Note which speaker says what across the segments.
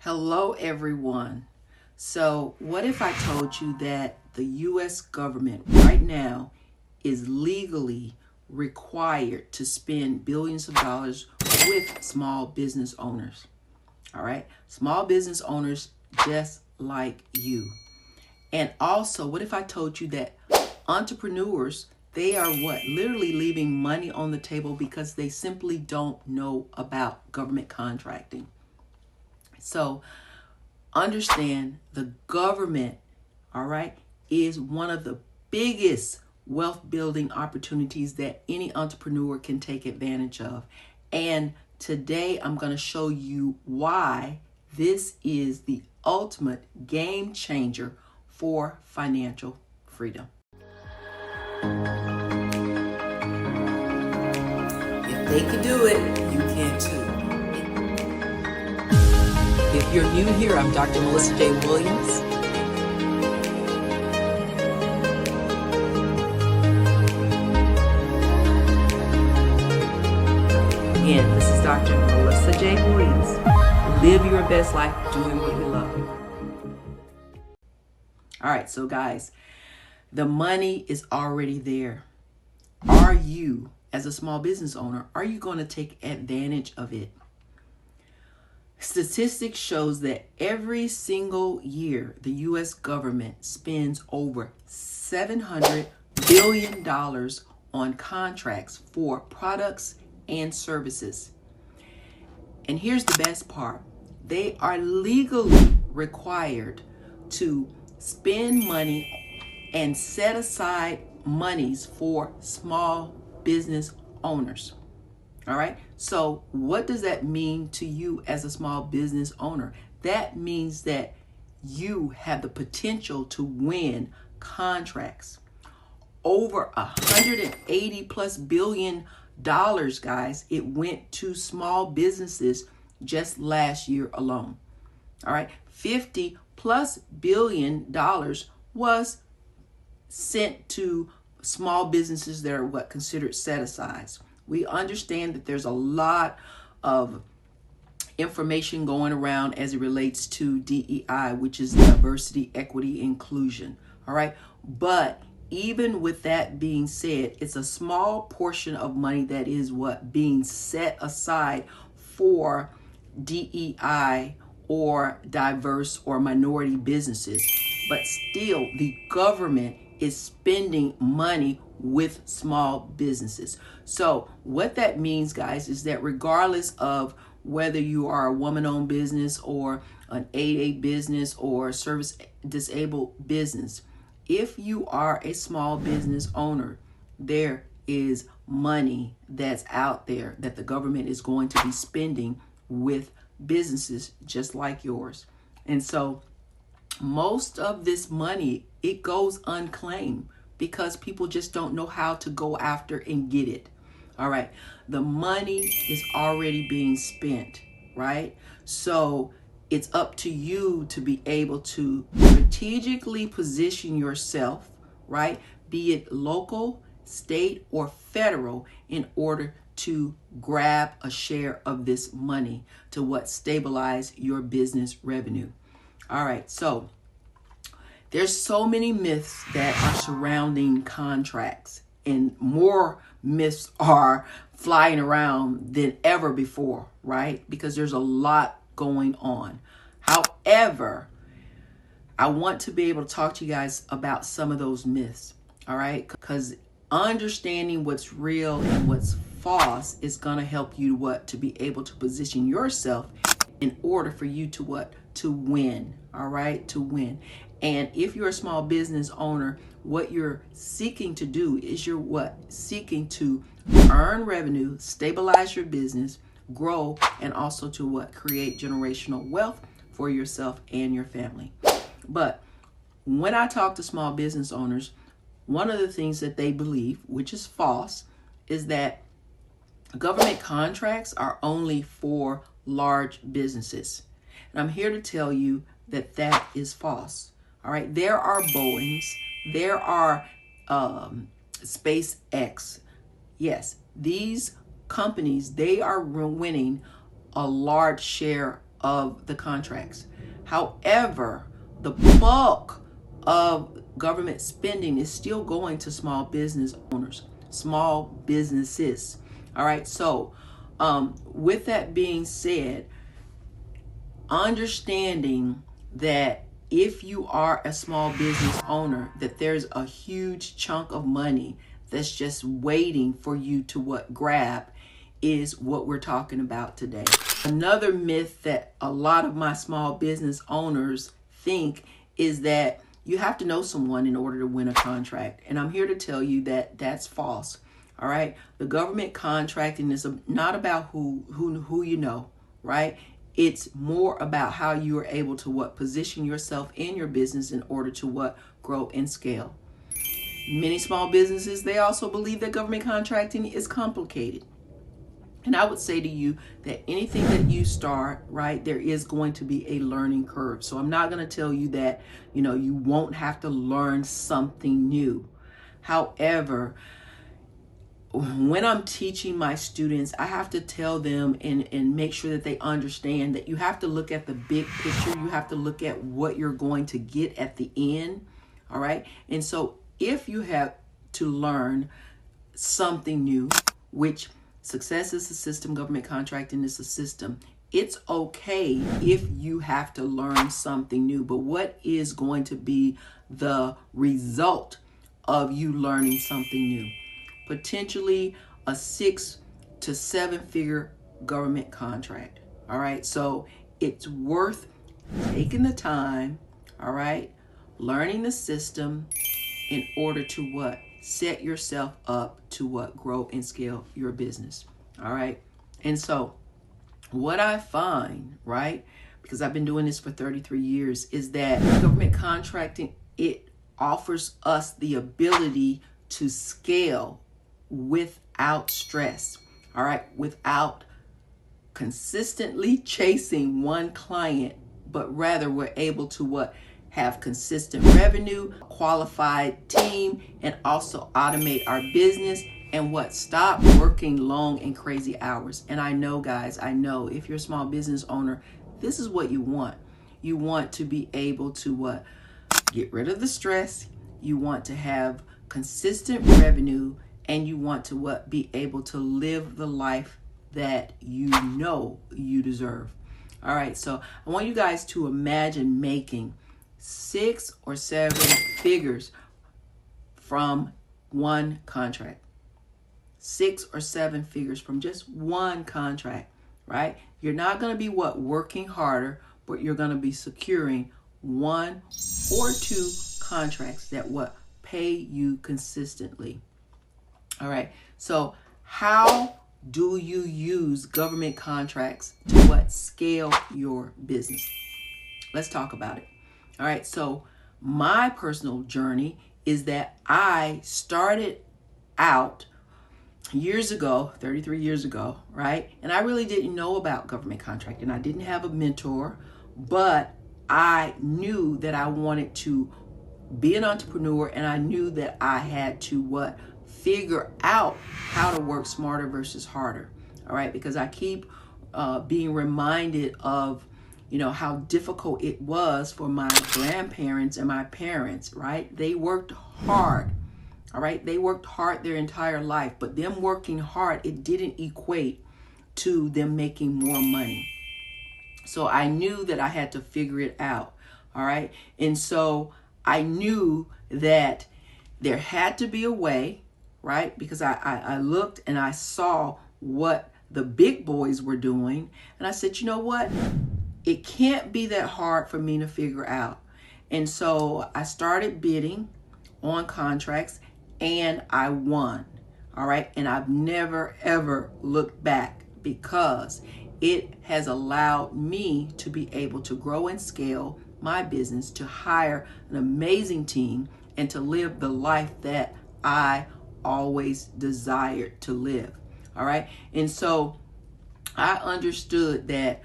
Speaker 1: Hello, everyone. So, what if I told you that the U.S. government right now is legally required to spend billions of dollars with small business owners? All right, small business owners just like you. And also, what if I told you that entrepreneurs, they are what? Literally leaving money on the table because they simply don't know about government contracting. So, understand the government, all right, is one of the biggest wealth building opportunities that any entrepreneur can take advantage of. And today I'm going to show you why this is the ultimate game changer for financial freedom. If they can do it, you can too. If you're new here, I'm Dr. Melissa J. Williams. Again, this is Dr. Melissa J. Williams. Live your best life doing what you love. All right, so guys, the money is already there. Are you, as a small business owner, are you going to take advantage of it? Statistics shows that every single year, the U.S. government spends over $700 billion on contracts for products and services. And here's the best part. They are legally required to spend money and set aside monies for small business owners. All right. So what does that mean to you as a small business owner? That means that you have the potential to win contracts. Over $180+ billion, guys, it went to small businesses just last year alone. All right. $50+ billion was sent to small businesses that are what considered set asides. We understand that there's a lot of information going around as it relates to DEI, which is diversity, equity, inclusion. All right. But even with that being said, it's a small portion of money that is what being set aside for DEI or diverse or minority businesses. But still, the government is spending money with small businesses. So what that means, guys, is that regardless of whether you are a woman-owned business or an 8A business or service disabled business, if you are a small business owner, there is money that's out there that the government is going to be spending with businesses just like yours. And so most of this money, it goes unclaimed because people just don't know how to go after and get it. All right. The money is already being spent, right? So it's up to you to be able to strategically position yourself, right? Be it local, state, or federal, in order to grab a share of this money to what stabilize your business revenue. All right. So there's so many myths that are surrounding contracts, and more myths are flying around than ever before, right? Because there's a lot going on. However, I want to be able to talk to you guys about some of those myths, all right? Because understanding what's real and what's false is going to help you to be able to position yourself in order for you to win, all right? To win. And if you're a small business owner, what you're seeking to do is seeking to earn revenue, stabilize your business, grow, and also to create generational wealth for yourself and your family. But when I talk to small business owners, one of the things that they believe, which is false, is that government contracts are only for large businesses. And I'm here to tell you that that is false. All right. There are Boeings. There are SpaceX. Yes, these companies, they are winning a large share of the contracts. However, the bulk of government spending is still going to small business owners, small businesses. All right. So, with that being said, understanding that if you are a small business owner, that there's a huge chunk of money that's just waiting for you to grab is what we're talking about today. Another myth that a lot of my small business owners think is that you have to know someone in order to win a contract. And I'm here to tell you that that's false. All right. The government contracting is not about who you know, right? It's more about how you are able to position yourself in your business in order to grow and scale. Many small businesses, they also believe that government contracting is complicated. And I would say to you that anything that you start, right, there is going to be a learning curve. So I'm not going to tell you that, you won't have to learn something new. However, when I'm teaching my students, I have to tell them and make sure that they understand that you have to look at the big picture. You have to look at what you're going to get at the end. All right. And so if you have to learn something new, which success is a system, government contracting is a system, it's okay if you have to learn something new. But what is going to be the result of you learning something new? Potentially a 6 to 7 figure government contract. All right. So it's worth taking the time, all right, learning the system in order to set yourself up to grow and scale your business. All right. And so what I find, right, because I've been doing this for 33 years, is that government contracting, it offers us the ability to scale without stress, all right, without consistently chasing one client, but rather we're able to have consistent revenue, qualified team, and also automate our business and stop working long and crazy hours. And I know, guys, if you're a small business owner, this is what you want. You want to be able to get rid of the stress. You want to have consistent revenue, and you want to be able to live the life that you know you deserve. All right, so I want you guys to imagine making 6 or 7 figures from one contract. 6 or 7 figures from just one contract, right? You're not going to be working harder, but you're going to be securing 1 or 2 contracts that pay you consistently. All right. So how do you use government contracts to scale your business? Let's talk about it. All right. So my personal journey is that I started out years ago, 33 years ago, right? And I really didn't know about government contracting. I didn't have a mentor, but I knew that I wanted to be an entrepreneur, and I knew that I had to figure out how to work smarter versus harder. All right, because I keep being reminded of how difficult it was for my grandparents and my parents, right? They worked hard. All right, they worked hard their entire life, but them working hard, it didn't equate to them making more money. So I knew that I had to figure it out. All right, and so I knew that there had to be a way, right? Because I looked and I saw what the big boys were doing. And I said, you know what? It can't be that hard for me to figure out. And so I started bidding on contracts and I won. All right. And I've never, ever looked back because it has allowed me to be able to grow and scale my business, to hire an amazing team, and to live the life that I always desired to live. All right. And so I understood that,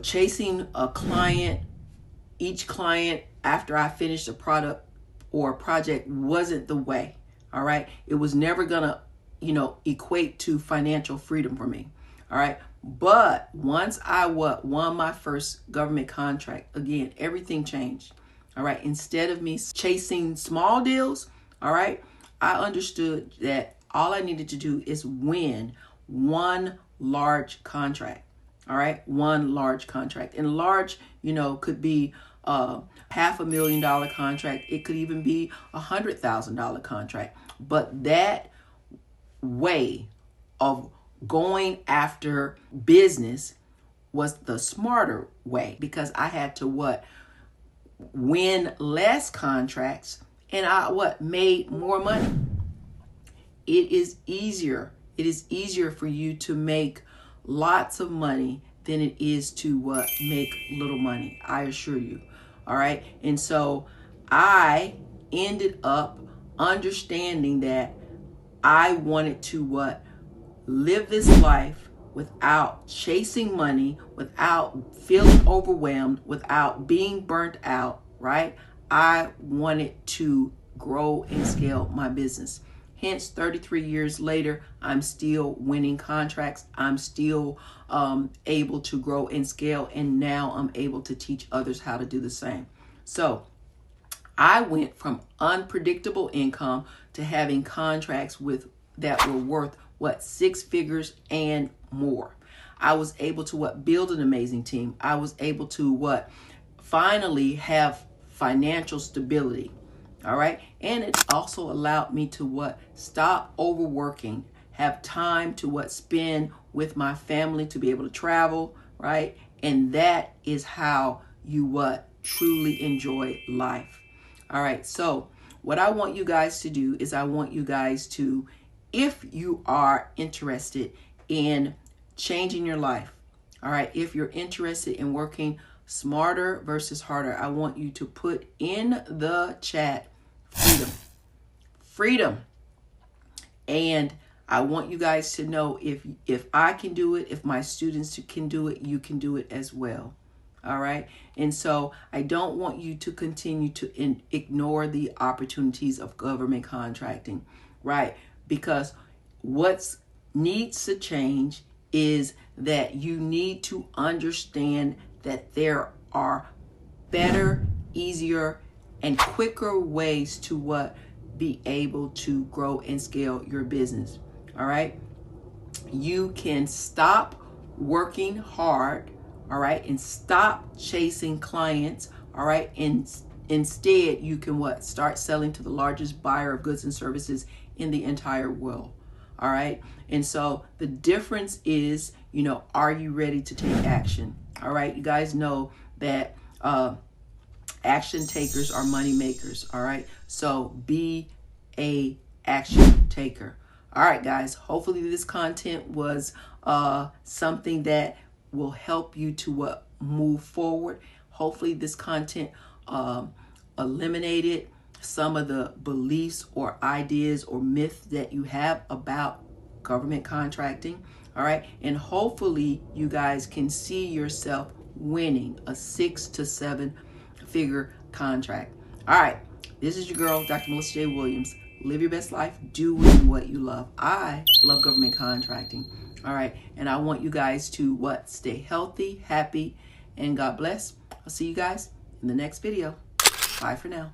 Speaker 1: chasing a client, each client after I finished a product or a project wasn't the way. All right. It was never going to, equate to financial freedom for me. All right. But once I won my first government contract, again, everything changed. All right. Instead of me chasing small deals, all right, I understood that all I needed to do is win one large contract. All right. One large contract. And large, could be $500,000 contract. It could even be $100,000 contract. But that way of going after business was the smarter way, because I had to win less contracts, and I made more money. It is easier for you to make lots of money than it is to make little money, I assure you. All right. And so I ended up understanding that I wanted to live this life without chasing money, without feeling overwhelmed, without being burnt out, right? I wanted to grow and scale my business. Hence, 33 years later, I'm still winning contracts. I'm still able to grow and scale. And now I'm able to teach others how to do the same. So I went from unpredictable income to having contracts that were worth 6 figures and more. I was able to build an amazing team. I was able to finally have financial stability. All right. And it also allowed me to stop overworking, have time to spend with my family, to be able to travel, right? And that is how you truly enjoy life. All right. So what I want you guys to do is I want you guys to, if you are interested in changing your life, all right, if you're interested in working smarter versus harder, I want you to put in the chat freedom. And I want you guys to know if I can do it, if my students can do it, you can do it as well. All right. And so I don't want you to continue to ignore the opportunities of government contracting, right? Because what needs to change is that you need to understand that there are better, easier, and quicker ways to be able to grow and scale your business. All right. You can stop working hard, all right, and stop chasing clients, all right, and instead you can start selling to the largest buyer of goods and services in the entire world. All right. And so the difference is, are you ready to take action? All right. You guys know that action takers are money makers. All right. So be a action taker. All right, guys. Hopefully this content was something that will help you to move forward. Hopefully this content eliminated some of the beliefs or ideas or myths that you have about government contracting. All right. And hopefully you guys can see yourself winning a 6 to 7 figure contract. All right. This is your girl, Dr. Melissa J. Williams. Live your best life doing what you love. I love government contracting. All right. And I want you guys to stay healthy, happy, and God bless. I'll see you guys in the next video. Bye for now.